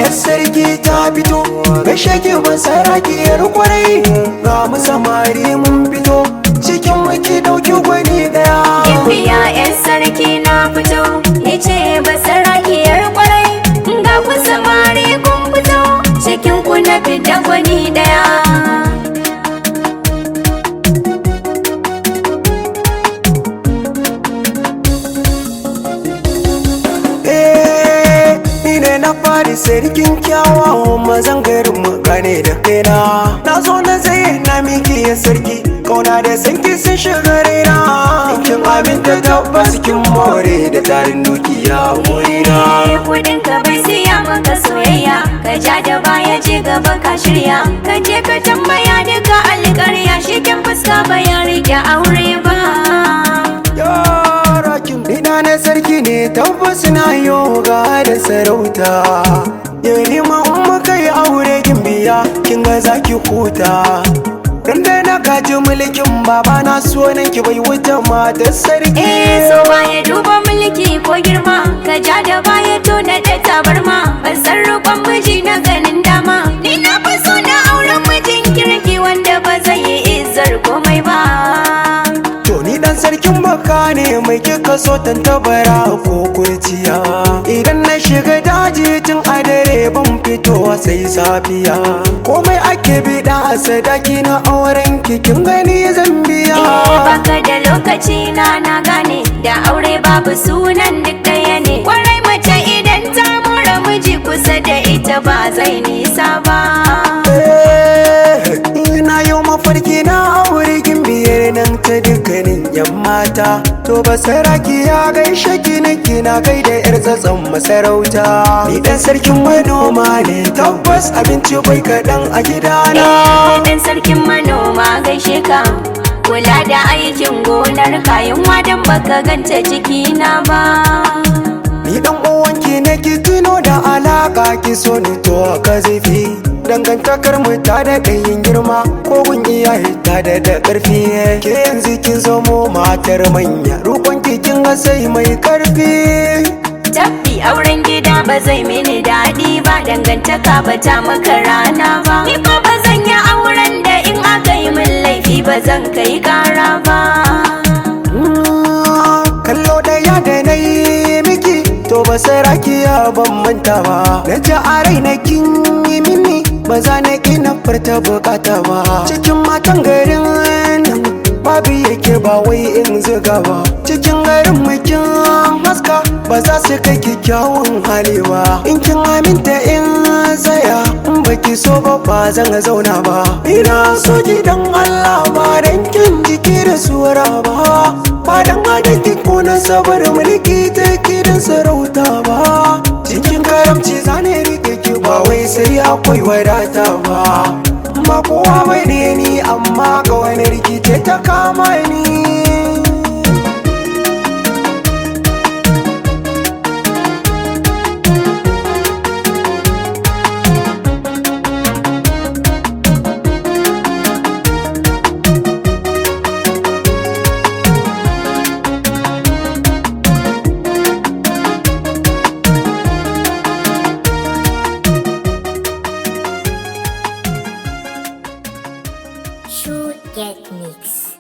ya sarki ta fito, gaishe ki masarakiyar kwarai. Ga mu samari mun fito, cikin muke dauki gwani daya. Gimbiya yan sarki na fito, yace basarakiyar kwarai. Ga ku samari kun fito, cikin ku na fidda gwani daya. Na fari sarkin kyawawan mazan garin mu gane da kaina. Na zo na zayyana miki ya sarki, kauna da sanki sun shiga raina. In kin aminta tabbas kin more da tarin dukiya wurina. Kudin ka bai siya maka soyayya, ka ja da baya je gaba ka shirya. Ka je ka tambaya duka alƙarya, shi kin fuska bayan rike aure ba. Ina na sarki ne tabbas na yoga da sarauta. Yarima in muka yi aure gimbiya kin ga zaki huta. Dan da na gaji mulkin baba na so nan ki bai wuta matar sarki. So baya duba mulki ko girma, ka ja da baya to na da tabarma. Ban san roƙon miji na ganin dama, ni na fi so na auren mijin kirki wanda ba zai yi izar komai ba. Ni dan sarkin baka ne mai kika so tantabara ko kurciya. Idan na shiga daji tun a dare ban fitowa sai safiya. Komai ake bida a sadaki na auren kin gani zan biya. Baka da lokaci na gane, da aure babu sunan duk ɗaya ne. Kwarai mace idan ta mura miji kusa da ita ba zai nisa ba. Ina yau mafarki na aure gimbiyar nan ta dukkanin yan mata. To basaraki ya gaishe ki na gaida yar tsatson masarauta. Ni dan sarkin manoma ne tabbas abinci bai kaɗan a gidana. Dan sarkin manoma gaishe ka, kula da aikin gonar kayan wadan baka ganta jikina ba. Ni dan uwanki na ki tuno da alaka ki so ni to ka zafi. Dangantakar mu ta da yin girma, ko gun iyaye ta da ƙarfi. Ke yanzu kin zamo matar manya, roƙon kin ga sai mai ƙarfi. Tabbi auren gida ba zai mini daɗi ba, dangantaka ba ta maka rana ba. Ni fa ba zan yi auren da in aka yi min laifi ba zan kai ƙara ba. Kallo ɗaya da na yi miki, to basarakiya ban manta ba. Na ji a raina kin yi mini, ba za na ƙi na furta bukata ba. Cikin matan garin nan babu yake ba wai in zuga ba. Cikin garin kin haska, ba za su kai kyakkyawan hali ba. In kin aminta in tsaya, in baki so ba zan zauna ba. Ina so gidan Allah ba dan kin jiki da suwara ba. Ba dan adaki ko na sabar mulki ta gidan sarauta ba. Cikin karamci zane rike ki ba wai sai akwai wadata ba. Ma kowa bane ni amma ga wani rikice ta kama ni. Shoot Get Mix.